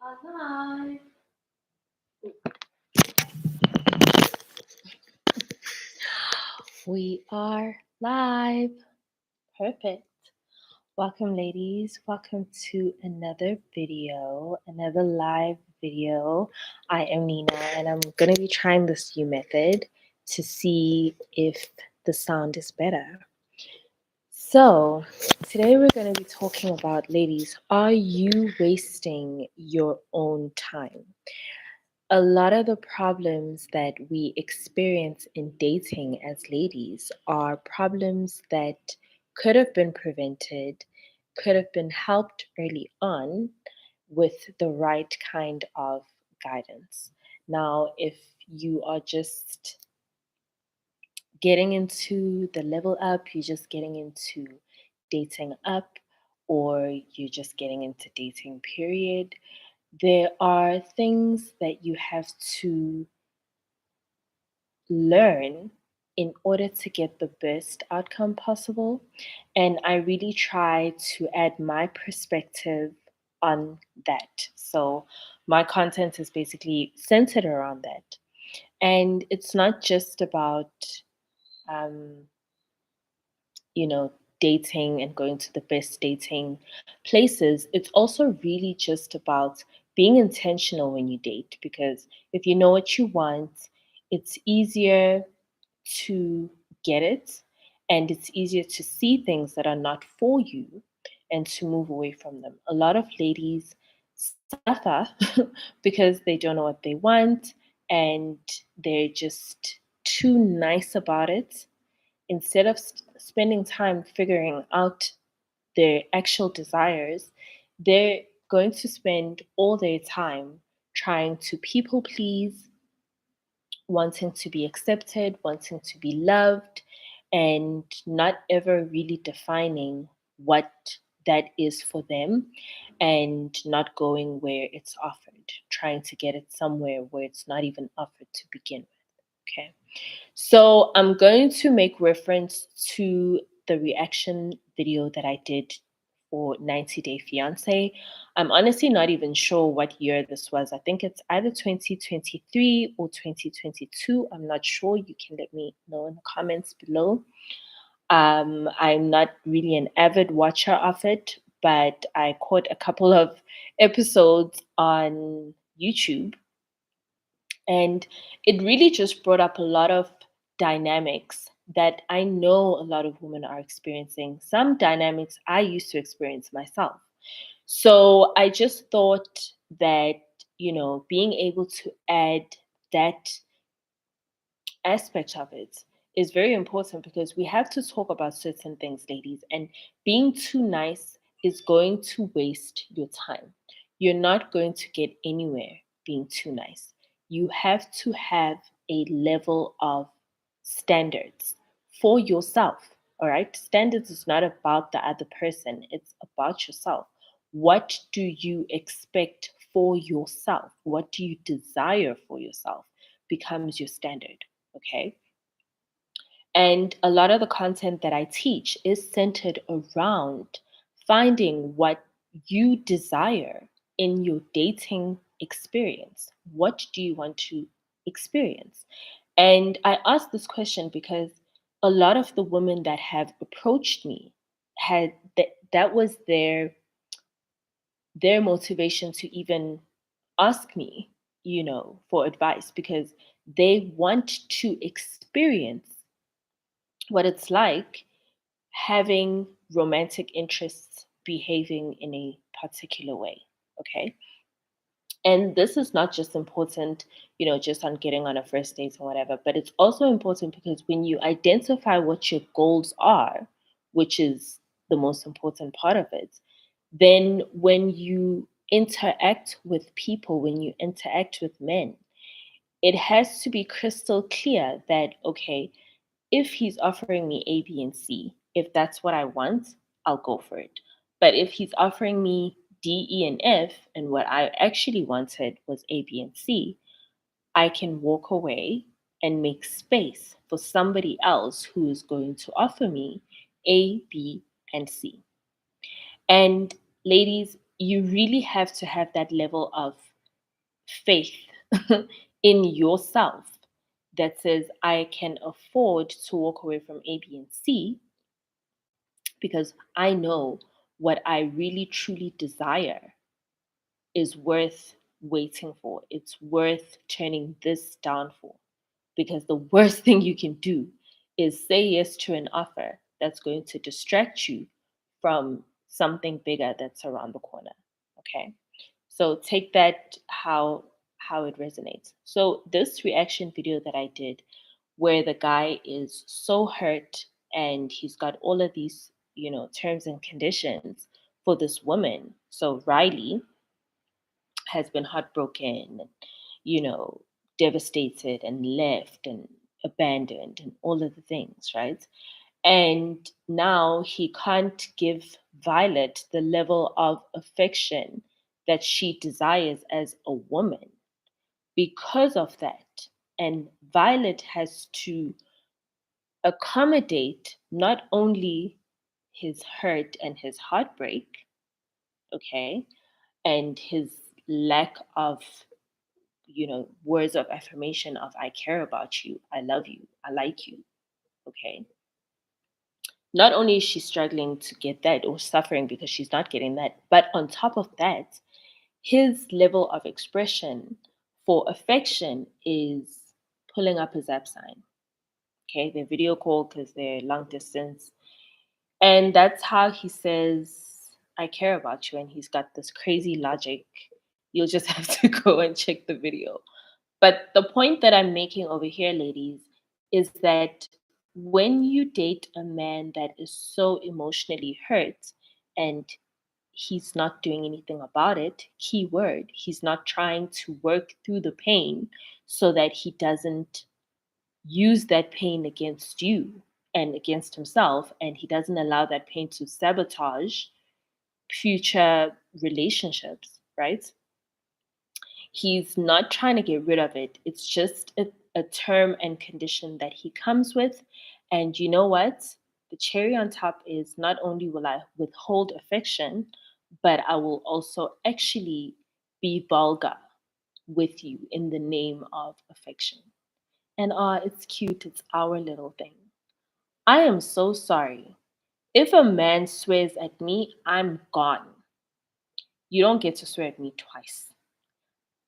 Alive. We are live. Perfect. Welcome, ladies. Welcome to another video, another live video. I am Nina, and I'm going to be trying this new method to see if the sound is better. So, today we're going to be talking about, ladies, are you wasting your own time? A lot of the problems that we experience in dating as ladies are problems that could have been prevented, could have been helped early on with the right kind of guidance. Now, if you are just getting into the level up, you're just getting into dating up, or you're just getting into dating, period, there are things that you have to learn in order to get the best outcome possible. And I really try to add my perspective on that. So my content is basically centered around that. And it's not just about, um, you know, dating and going to the best dating places. It's also really just about being intentional when you date, because if you know what you want, it's easier to get it, and it's easier to see things that are not for you and to move away from them. A lot of ladies suffer because they don't know what they want, and they're just too nice about it instead of spending time figuring out their actual desires. They're going to spend all their time trying to people please, wanting to be accepted, wanting to be loved, and not ever really defining what that is for them, and not going where it's offered, trying to get it somewhere where it's not even offered to begin with. Okay. So I'm going to make reference to the reaction video that I did for 90 Day Fiance. I'm honestly not even sure what year this was. I think it's either 2023 or 2022. I'm not sure. You can let me know in the comments below. I'm not really an avid watcher of it, but I caught a couple of episodes on YouTube, and it really just brought up a lot of dynamics that I know a lot of women are experiencing. Some dynamics I used to experience myself. So I just thought that, being able to add that aspect of it is very important, because we have to talk about certain things, ladies, and being too nice is going to waste your time. You're not going to get anywhere being too nice. You have to have a level of standards for yourself. All right. Standards is not about the other person, it's about yourself. What do you expect for yourself? What do you desire for yourself becomes your standard. Okay. And a lot of the content that I teach is centered around finding what you desire in your dating experience. What do you want to experience? And I ask this question because a lot of the women that have approached me had that was their motivation to even ask me, for advice, because they want to experience what it's like having romantic interests behaving in a particular way. Okay. And this is not just important, just on getting on a first date or whatever, but it's also important because when you identify what your goals are, which is the most important part of it, then when you interact with people, when you interact with men, it has to be crystal clear that, okay, if he's offering me A, B, and C, if that's what I want, I'll go for it. But if he's offering me D, E, and F, and what I actually wanted was A, B, and C, I can walk away and make space for somebody else who is going to offer me A, B, and C. And ladies, you really have to have that level of faith in yourself that says, I can afford to walk away from A, B, and C because I know what I really truly desire is worth waiting for. It's worth turning this down for. Because the worst thing you can do is say yes to an offer that's going to distract you from something bigger that's around the corner. Okay. So take that how it resonates. So this reaction video that I did where the guy is so hurt and he's got all of these, terms and conditions for this woman. So Riley has been heartbroken and, you know, devastated and left and abandoned and all of the things, right? And now he can't give Violet the level of affection that she desires as a woman because of that. And Violet has to accommodate not only his hurt and his heartbreak, okay, and his lack of, words of affirmation of I care about you, I love you, I like you, okay. Not only is she struggling to get that or suffering because she's not getting that, but on top of that, his level of expression for affection is pulling up his app sign. Okay, they're video call because they're long distance. And that's how he says, I care about you. And he's got this crazy logic. You'll just have to go and check the video. But the point that I'm making over here, ladies, is that when you date a man that is so emotionally hurt and he's not doing anything about it, key word, he's not trying to work through the pain so that he doesn't use that pain against you and against himself, and he doesn't allow that pain to sabotage future relationships, right? He's not trying to get rid of it. It's just a term and condition that he comes with. And you know what? The cherry on top is not only will I withhold affection, but I will also actually be vulgar with you in the name of affection. And it's cute. It's our little thing. I am so sorry. If a man swears at me, I'm gone. You don't get to swear at me twice.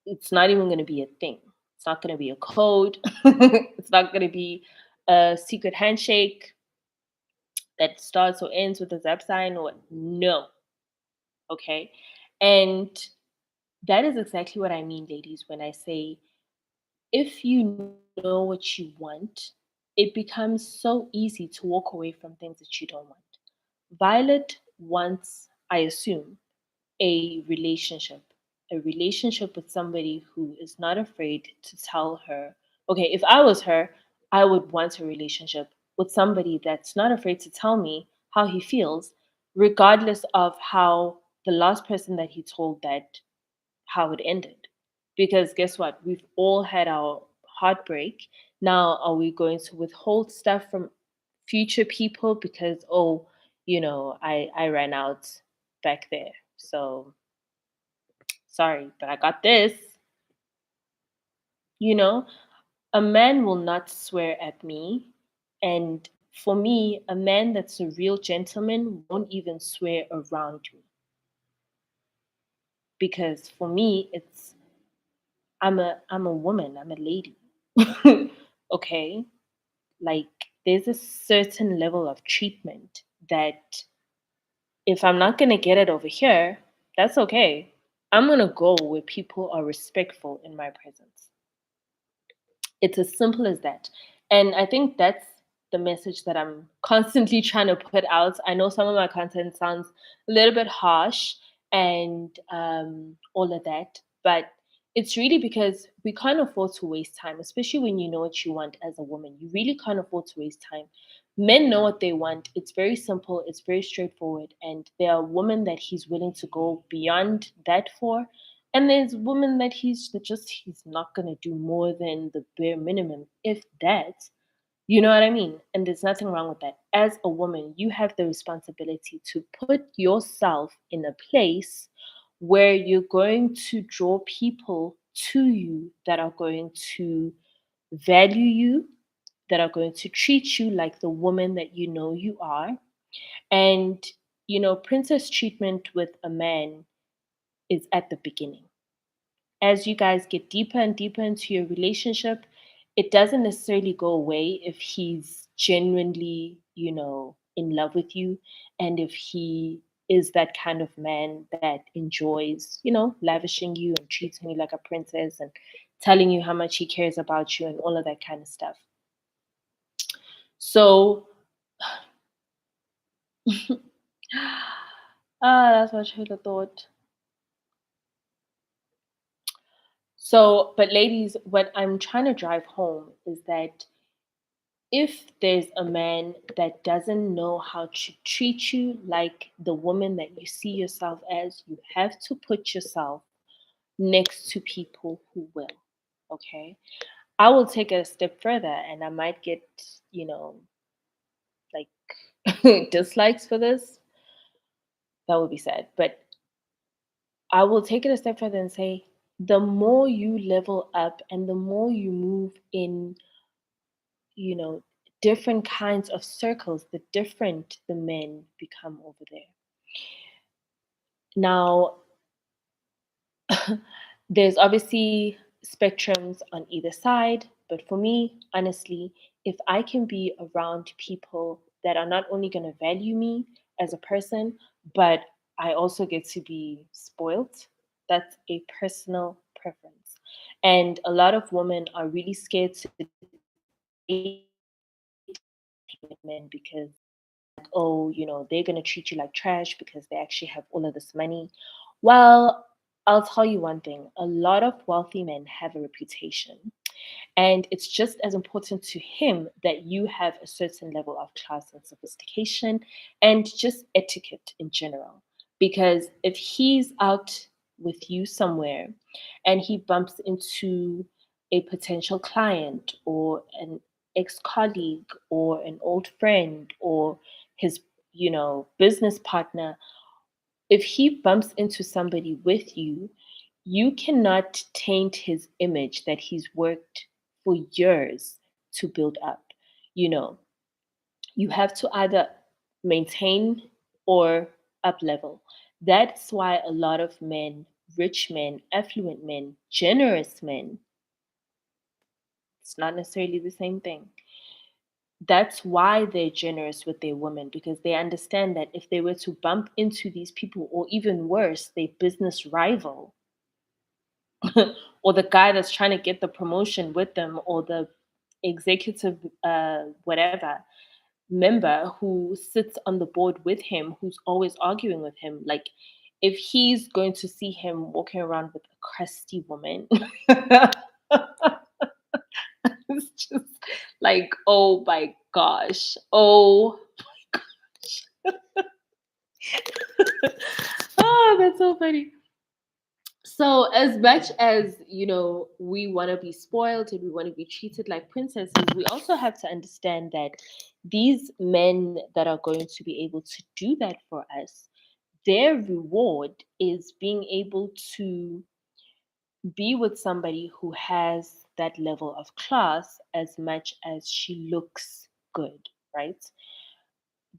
It's not even going to be a thing. It's not going to be a code. It's not going to be a secret handshake that starts or ends with a zap sign or no. Okay. And that is exactly what I mean, ladies, when I say if you know what you want, it becomes so easy to walk away from things that you don't want. Violet wants, I assume, a relationship with somebody who is not afraid to tell her, okay, if I was her, I would want a relationship with somebody that's not afraid to tell me how he feels, regardless of how the last person that he told that how it ended. Because guess what? We've all had our heartbreak. Now, are we going to withhold stuff from future people because, oh, I ran out back there. So sorry, but I got this. You know, a man will not swear at me. And for me, a man that's a real gentleman won't even swear around me. Because for me, I'm a woman, I'm a lady. Okay? Like there's a certain level of treatment that if I'm not gonna get it over here, that's okay. I'm gonna go where people are respectful in my presence. It's as simple as that. And I think that's the message that I'm constantly trying to put out. I know some of my content sounds a little bit harsh and all of that, but it's really because we can't afford to waste time, especially when you know what you want as a woman. You really can't afford to waste time. Men know what they want. It's very simple, it's very straightforward. And there are women that he's willing to go beyond that for, and there's women that he's not gonna do more than the bare minimum, if that, You know what I mean? And there's nothing wrong with that. As a woman, you have the responsibility to put yourself in a place where you're going to draw people to you that are going to value you, that are going to treat you like the woman that you know you are. And, princess treatment with a man is at the beginning. As you guys get deeper and deeper into your relationship, it doesn't necessarily go away if he's genuinely, in love with you, and if he is that kind of man that enjoys, lavishing you and treating you like a princess and telling you how much he cares about you and all of that kind of stuff. So, that's what I should have thought. So, but ladies, what I'm trying to drive home is that if there's a man that doesn't know how to treat you like the woman that you see yourself as, you have to put yourself next to people who will. Okay. I will take it a step further and I might get, you know, like dislikes for this. That would be sad. But I will take it a step further and say the more you level up and the more you move in, you know, different kinds of circles, the different the men become over there. Now, there's obviously spectrums on either side, but for me, honestly, if I can be around people that are not only going to value me as a person, but I also get to be spoiled, that's a personal preference. And a lot of women are really scared to date men because oh, they're going to treat you like trash because they actually have all of this money. Well, I'll tell you one thing, a lot of wealthy men have a reputation. And it's just as important to him that you have a certain level of class and sophistication and just etiquette in general. Because if he's out with you somewhere and he bumps into a potential client or an ex colleague or an old friend or his, business partner, if he bumps into somebody with you, you cannot taint his image that he's worked for years to build up. You know, you have to either maintain or up level. That's why a lot of men, rich men, affluent men, generous men, it's not necessarily the same thing. That's why they're generous with their women because they understand that if they were to bump into these people, or even worse, their business rival, or the guy that's trying to get the promotion with them, or the executive, whatever member who sits on the board with him, who's always arguing with him, like if he's going to see him walking around with a crusty woman, it's just like, oh my gosh, oh oh, that's so funny. So, as much as we want to be spoiled and we want to be treated like princesses, we also have to understand that these men that are going to be able to do that for us, their reward is being able to be with somebody who has that level of class as much as she looks good, right?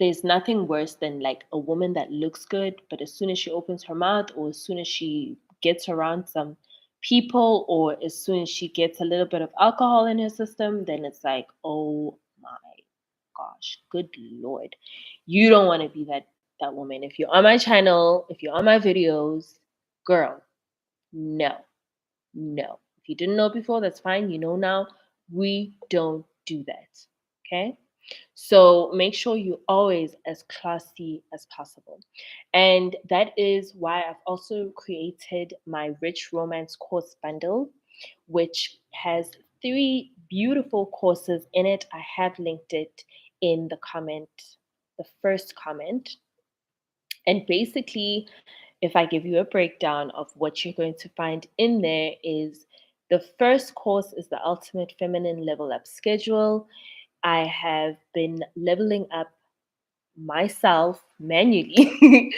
There's nothing worse than like a woman that looks good, but as soon as she opens her mouth, or as soon as she gets around some people, or as soon as she gets a little bit of alcohol in her system, then it's like, oh my gosh, good lord. You don't want to be that woman. If you're on my channel, if you're on my videos, girl, no, no. If you didn't know before, that's fine. You know now. We don't do that. Okay? So make sure you're always as classy as possible. And that is why I've also created my Rich Romance course bundle, which has 3 beautiful courses in it. I have linked it in the comment, the first comment. And basically, if I give you a breakdown of what you're going to find in there, is the first course is the Ultimate Feminine Level Up Schedule. I have been leveling up myself manually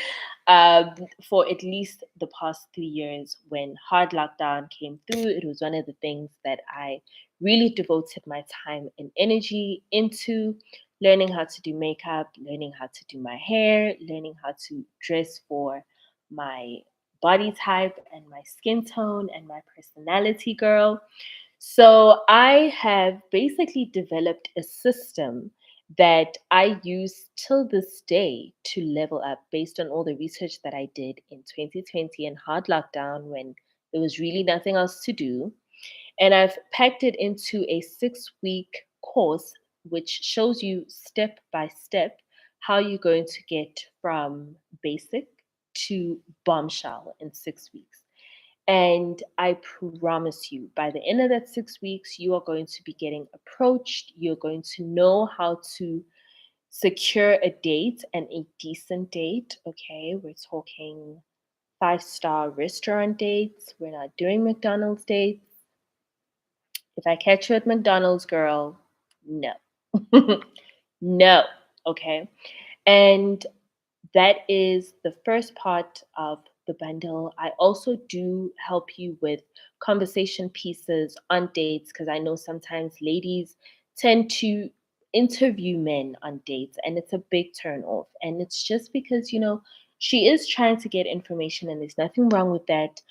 for at least the past 3 years. When hard lockdown came through, it was one of the things that I really devoted my time and energy into, learning how to do makeup, learning how to do my hair, learning how to dress for my body type and my skin tone and my personality, girl. So I have basically developed a system that I use till this day to level up based on all the research that I did in 2020 and hard lockdown when there was really nothing else to do. And I've packed it into a 6-week course, which shows you step by step how you're going to get from basic to bombshell in 6 weeks. And I promise you, by the end of that 6 weeks, you are going to be getting approached. You're going to know how to secure a date and a decent date. Okay, we're talking 5-star restaurant dates. We're not doing McDonald's dates. If I catch you at McDonald's, girl, no. No. Okay. And that is the first part of the bundle. I also do help you with conversation pieces on dates because I know sometimes ladies tend to interview men on dates and it's a big turn off. And it's just because, she is trying to get information and there's nothing wrong with that.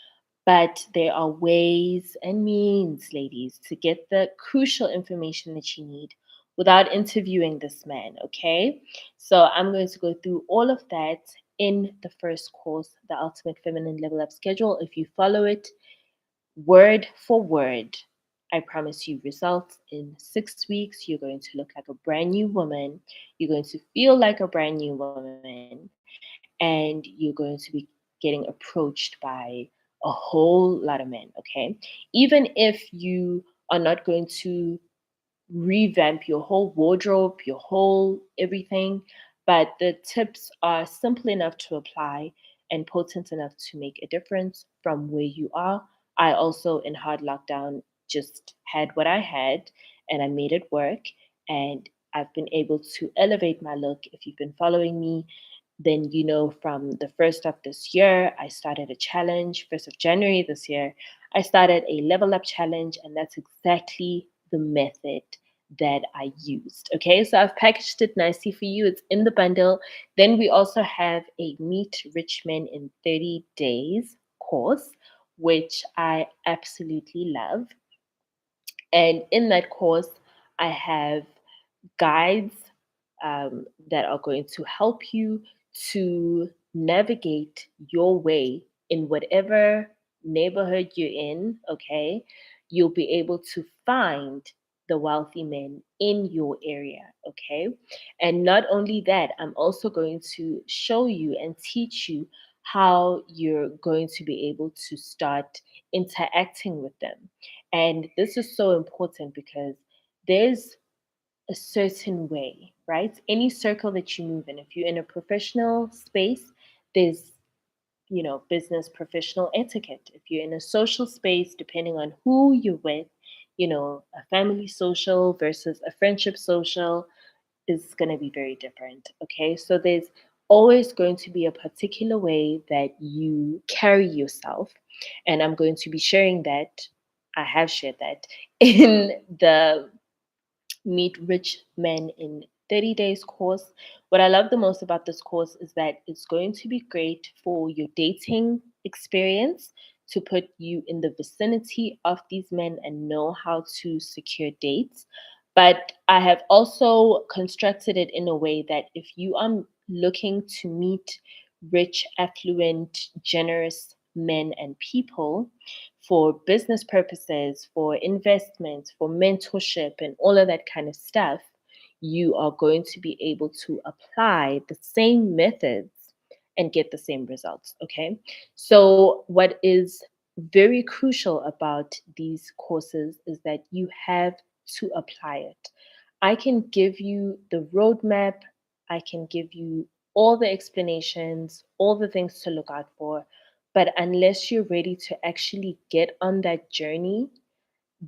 But there are ways and means, ladies, to get the crucial information that you need without interviewing this man, okay? So I'm going to go through all of that in the first course, the Ultimate Feminine Level Up Schedule. If you follow it word for word, I promise you results in 6 weeks. You're going to look like a brand new woman. You're going to feel like a brand new woman. And you're going to be getting approached by a whole lot of men, okay? Even if you are not going to revamp your whole wardrobe, your whole everything, but the tips are simple enough to apply and potent enough to make a difference from where you are. I also, in hard lockdown, just had what I had and I made it work. And I've been able to elevate my look. If you've been following me, then you know from the first of this year, I started a challenge. 1st of January this year, I started a level up challenge, and that's exactly the method that I used. Okay, so I've packaged it nicely for you. It's in the bundle. Then we also have a Meet Rich Men in 30 Days course, which I absolutely love. And in that course, I have guides that are going to help you to navigate your way in whatever neighborhood you're in. Okay, you'll be able to find the wealthy men in your area. Okay, and not only that, I'm also going to show you and teach you how you're going to be able to start interacting with them. And this is so important because there's a certain way, right? Any circle that you move in, if you're in a professional space, there's, business professional etiquette. If you're in a social space, depending on who you're with, a family social versus a friendship social is going to be very different. Okay. So there's always going to be a particular way that you carry yourself. And I'm going to be sharing that. I have shared that in the Meet Rich Men in 30 Days course. What I love the most about this course is that it's going to be great for your dating experience to put you in the vicinity of these men and know how to secure dates. But I have also constructed it in a way that if you are looking to meet rich, affluent, generous men and people, for business purposes, for investments, for mentorship, and all of that kind of stuff, you are going to be able to apply the same methods and get the same results. Okay. So, what is very crucial about these courses is that you have to apply it. I can give you the roadmap, I can give you all the explanations, all the things to look out for, but unless you're ready to actually get on that journey,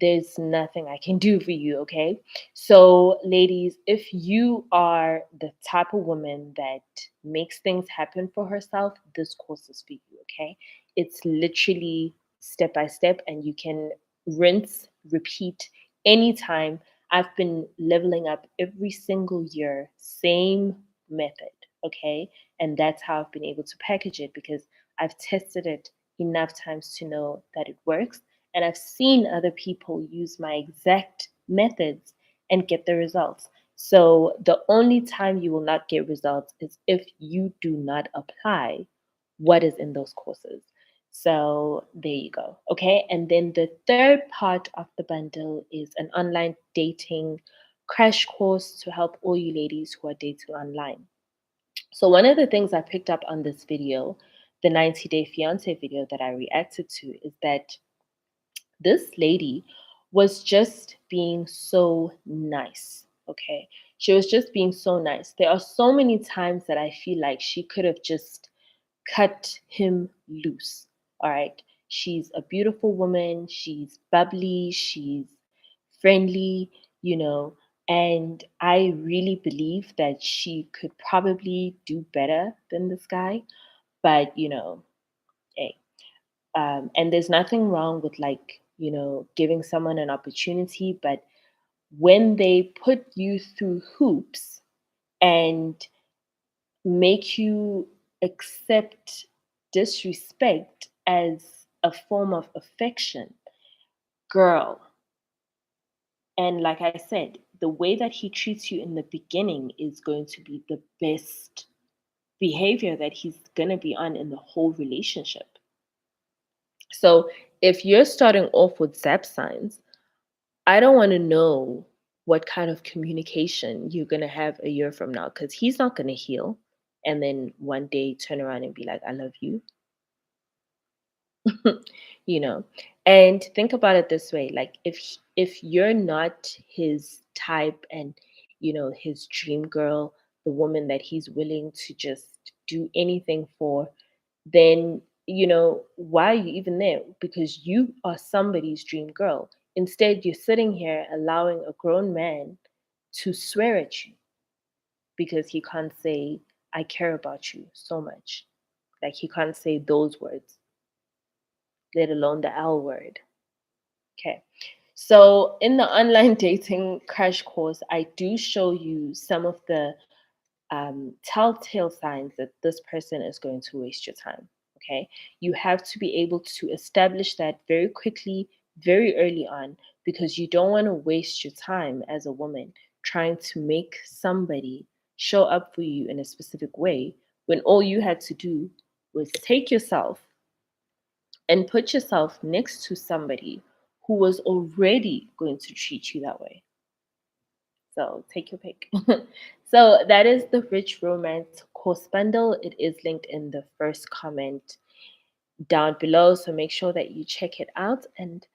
there's nothing I can do for you, okay? So, ladies, if you are the type of woman that makes things happen for herself, this course is for you, okay? It's literally step by step, and you can rinse, repeat anytime. I've been leveling up every single year, same method, okay? And that's how I've been able to package it because I've tested it enough times to know that it works, and I've seen other people use my exact methods and get the results. So the only time you will not get results is if you do not apply what is in those courses. So there you go. Okay. And then the third part of the bundle is an online dating crash course to help all you ladies who are dating online. So one of the things I picked up on this video, the 90-day fiance video that I reacted to, is that this lady was just being so nice. Okay. She was just being so nice. There are so many times that I feel like she could have just cut him loose. All right. She's a beautiful woman. She's bubbly. She's friendly, and I really believe that she could probably do better than this guy. But, hey, and there's nothing wrong with, like, giving someone an opportunity, but when they put you through hoops and make you accept disrespect as a form of affection, girl. And like I said, the way that he treats you in the beginning is going to be the best behavior that he's going to be on in the whole relationship. So if you're starting off with zap signs, I don't want to know what kind of communication you're going to have a year from now, because he's not going to heal and then one day turn around and be like, I love you. you know and think about it this way, like, if you're not his type, and his dream girl, the woman that he's willing to just do anything for, then why are you even there? Because you are somebody's dream girl. Instead, you're sitting here allowing a grown man to swear at you because he can't say, I care about you so much. Like, he can't say those words, let alone the L word. Okay. So in the online dating crash course, I do show you some of the telltale signs that this person is going to waste your time. Okay. You have to be able to establish that very quickly, very early on, because you don't want to waste your time as a woman trying to make somebody show up for you in a specific way when all you had to do was take yourself and put yourself next to somebody who was already going to treat you that way. So take your pick. So that is the Rich Romance course bundle. It is linked in the first comment down below. So make sure that you check it out. And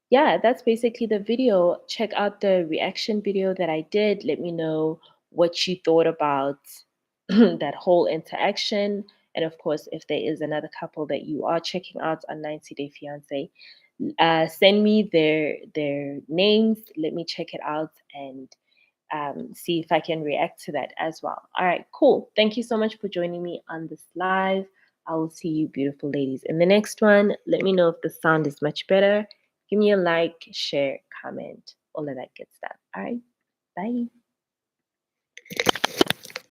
yeah, that's basically the video. Check out the reaction video that I did. Let me know what you thought about that whole interaction. And of course, if there is another couple that you are checking out on 90 Day Fiance, send me their names. Let me check it out and see if I can react to that as well. All right, cool. Thank you so much for joining me on this live. I will see you, beautiful ladies, in the next one. Let me know if the sound is much better. Give me a like, share, comment, all of that good stuff. All right, bye.